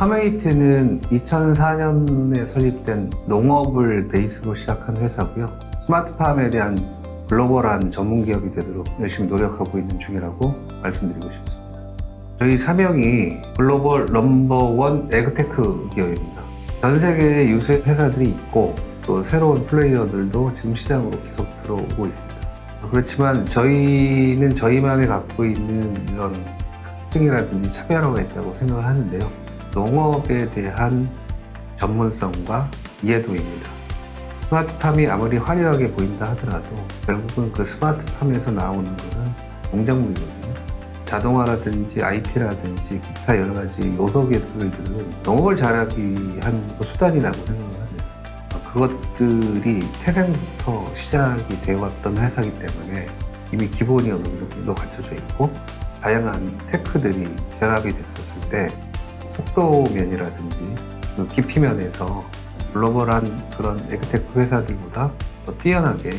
파메이트는 2004년에 설립된 농업을 베이스로 시작한 회사고요. 스마트팜에 대한 글로벌한 전문 기업이 되도록 열심히 노력하고 있는 중이라고 말씀드리고 싶습니다. 저희 사명이 글로벌 넘버원 에그테크 기업입니다. 전 세계에 유수 회사들이 있고 또 새로운 플레이어들도 지금 시장으로 계속 들어오고 있습니다. 그렇지만 저희는 저희만이 갖고 있는 이런 특징이라든지 차별화가 있다고 생각을 하는데요. 농업에 대한 전문성과 이해도입니다. 스마트팜이 아무리 화려하게 보인다 하더라도 결국은 그 스마트팜에서 나오는 것은 농작물이거든요. 자동화라든지 IT라든지 기타 여러 가지 요소 기술들은 농업을 잘하기 위한 수단이라고 생각을 합니다. 그것들이 태생부터 시작이 되어왔던 회사이기 때문에 이미 기본이 어느 정도 갖춰져 있고 다양한 테크들이 결합이 됐었을 때 속도 면이라든지 그 깊이 면에서 글로벌한 그런 에그테크 회사들보다 더 뛰어나게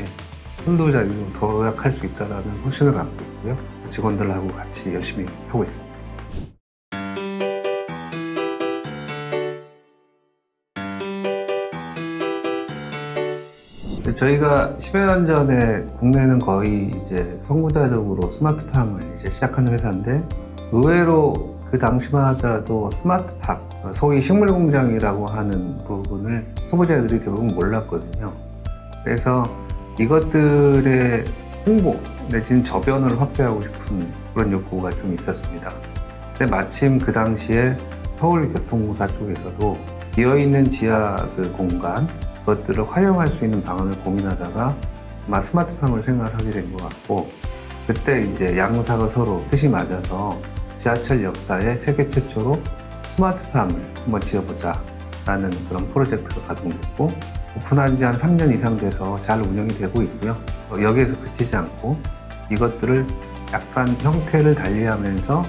선도자리로 도약할 수 있다는 확신을 갖고 있고요. 직원들하고 같이 열심히 하고 있습니다. 저희가 10여 년 전에 국내는 거의 이제 선구자적으로 스마트팜을 이제 시작한 회사인데 의외로 그 당시만 하더라도 스마트팜, 소위 식물공장이라고 하는 부분을 소비자들이 대부분 몰랐거든요. 그래서 이것들의 홍보 내지는 저변을 확대하고 싶은 그런 욕구가 좀 있었습니다. 근데 마침 그 당시에 서울교통공사 쪽에서도 비어있는 지하 그 공간, 그것들을 활용할 수 있는 방안을 고민하다가 아마 스마트팜을 생각을 하게 된 것 같고, 그때 이제 양사가 서로 뜻이 맞아서 지하철 역사에 세계 최초로 스마트팜을 한번 지어보자 라는 그런 프로젝트가 가동됐고, 오픈한 지 한 3년 이상 돼서 잘 운영이 되고 있고요. 여기에서 그치지 않고 이것들을 약간 형태를 달리하면서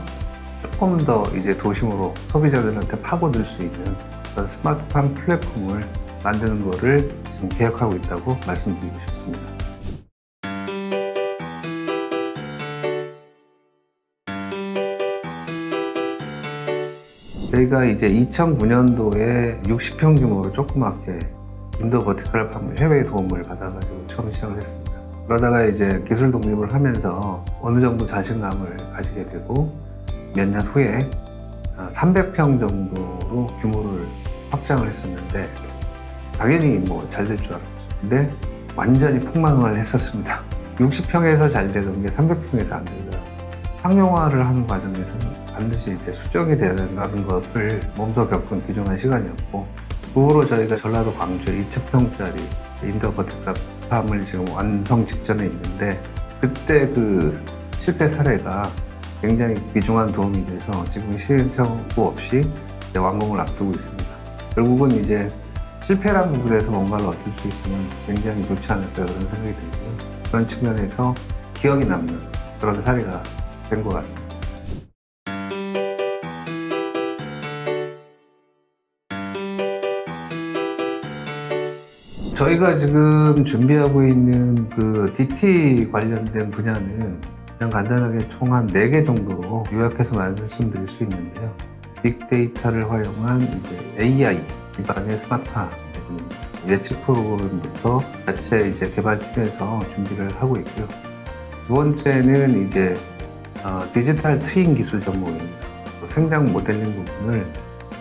조금 더 이제 도심으로 소비자들한테 파고들 수 있는 그런 스마트팜 플랫폼을 만드는 거를 지금 계획하고 있다고 말씀드리고 싶습니다. 저희가 이제 2009년도에 60평 규모로 조그맣게 인도 버티컬 팜을 해외 도움을 받아가지고 처음 시작을 했습니다. 그러다가 이제 기술 독립을 하면서 어느 정도 자신감을 가지게 되고 몇 년 후에 300평 정도로 규모를 확장을 했었는데 당연히 뭐 잘 될 줄 알았죠. 근데 완전히 폭망을 했었습니다. 60평에서 잘 되던 게 300평에서 안 되더라고요. 상용화를 하는 과정에서는 반드시 이제 수정이 되어야 된다는 것을 몸소 겪은 귀중한 시간이었고, 그 후로 저희가 전라도 광주에 2,000평짜리 인도 버티컬 팜을 지금 완성 직전에 있는데, 그때 그 실패 사례가 굉장히 귀중한 도움이 돼서 지금 시행착오 없이 이제 완공을 앞두고 있습니다. 결국은 이제 실패란 부분에서 뭔가를 얻을 수 있으면 굉장히 좋지 않을까 그런 생각이 들고요. 그런 측면에서 기억이 남는 그런 사례가 된 것 같습니다. 저희가 지금 준비하고 있는 그 DT 관련된 분야는 그냥 간단하게 총 한 4개 정도로 요약해서 말씀드릴 수 있는데요. 빅데이터를 활용한 이제 AI 기반의 스마트팜 예측 프로그램부터 자체 이제 개발팀에서 준비를 하고 있고요. 두 번째는 이제 디지털 트윈 기술 접목입니다. 생장 모델링 부분을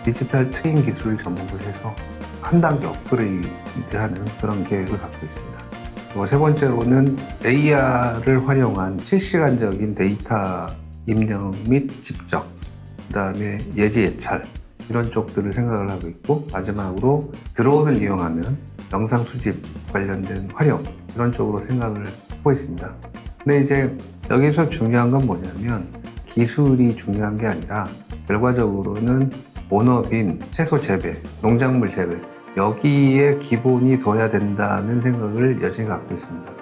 디지털 트윈 기술을 접목을 해서 한 단계 업그레이드하는 그런 계획을 갖고 있습니다. 그리고 세 번째로는 AR을 활용한 실시간적인 데이터 입력 및 집적, 그 다음에 예지 예찰 이런 쪽들을 생각을 하고 있고, 마지막으로 드론을 이용하는 영상 수집 관련된 활용 이런 쪽으로 생각을 하고 있습니다. 근데 이제 여기서 중요한 건 뭐냐면 기술이 중요한 게 아니라 결과적으로는 본업인 채소 재배, 농작물 재배 여기에 기본이 둬야 된다는 생각을 여전히 갖고 있습니다.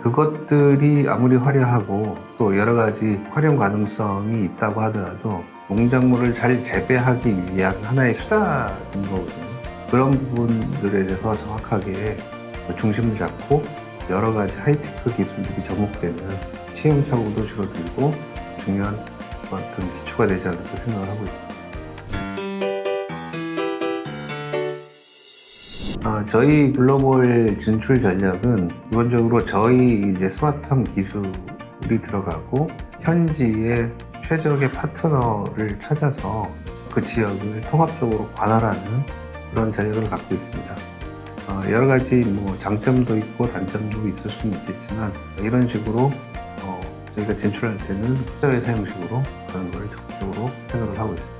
그것들이 아무리 화려하고 또 여러 가지 활용 가능성이 있다고 하더라도 농작물을 잘 재배하기 위한 하나의 수단인 거거든요. 그런 부분들에 대해서 정확하게 중심을 잡고 여러 가지 하이테크 기술들이 접목되면 시행착오도 줄어들고 중요한 어떤 기초가 되지 않을까 생각을 하고 있습니다. 저희 글로벌 진출 전략은 기본적으로 저희 이제 스마트팜 기술이 들어가고 현지의 최적의 파트너를 찾아서 그 지역을 통합적으로 관할하는 그런 전략을 갖고 있습니다. 여러 가지 장점도 있고 단점도 있을 수는 있겠지만 이런 식으로 저희가 진출할 때는 투자의 사용식으로 그런 걸 적극적으로 생각을 하고 있습니다.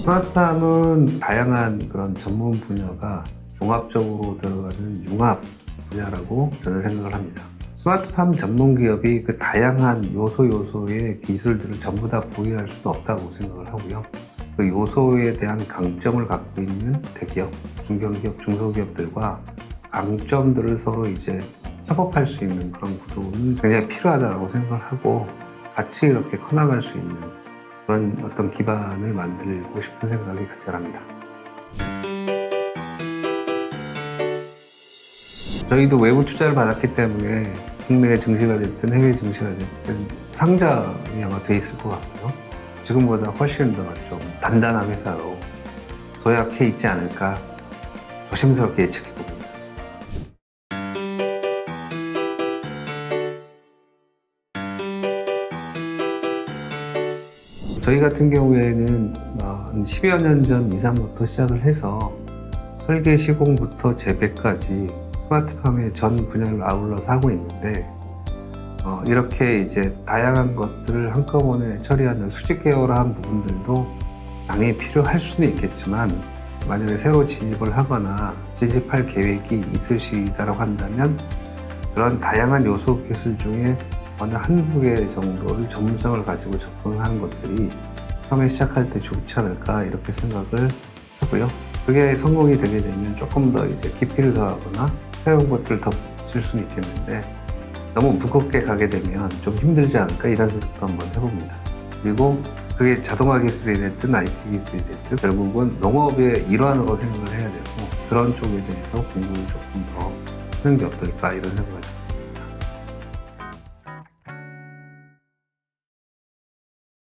스마트팜은 다양한 그런 전문 분야가 종합적으로 들어가는 융합 분야라고 저는 생각을 합니다. 스마트팜 전문 기업이 그 다양한 요소의 기술들을 전부 다 보유할 수는 없다고 생각을 하고요. 그 요소에 대한 강점을 갖고 있는 대기업, 중견기업, 중소기업들과 강점들을 서로 이제 협업할 수 있는 그런 구조는 굉장히 필요하다고 생각을 하고 같이 이렇게 커나갈 수 있는 그런 어떤 기반을 만들고 싶은 생각이 각별합니다. 저희도 외부 투자를 받았기 때문에 국내 증시가 됐든 해외 증시가 됐든 상장이 아마 돼 있을 것 같고요. 지금보다 훨씬 더 좀 단단한 회사로 도약해 있지 않을까 조심스럽게 예측해 봅니다. 저희 같은 경우에는 10여 년 전 이상부터 시작을 해서 설계 시공부터 재배까지 스마트팜의 전 분야를 아울러서 하고 있는데 이렇게 이제 다양한 것들을 한꺼번에 처리하는 수직 계열화한 부분들도 당연히 필요할 수는 있겠지만 만약에 새로 진입을 하거나 진입할 계획이 있으시다고 한다면 그런 다양한 요소 기술 중에 어느 한두 개 정도를 전문성을 가지고 접근하는 것들이 처음에 시작할 때 좋지 않을까 이렇게 생각을 하고요. 그게 성공이 되게 되면 조금 더 이제 깊이를 더하거나 새로운 것들을 더 붙일 수는 있겠는데 너무 무겁게 가게 되면 좀 힘들지 않을까 이런 생각도 한번 해봅니다. 그리고 그게 자동화 기술이 됐든 IT 기술이 됐든 결국은 농업의 일환으로 생각을 해야 되고 그런 쪽에 대해서 공부를 조금 더 하는 게 어떨까 이런 생각을 합니다.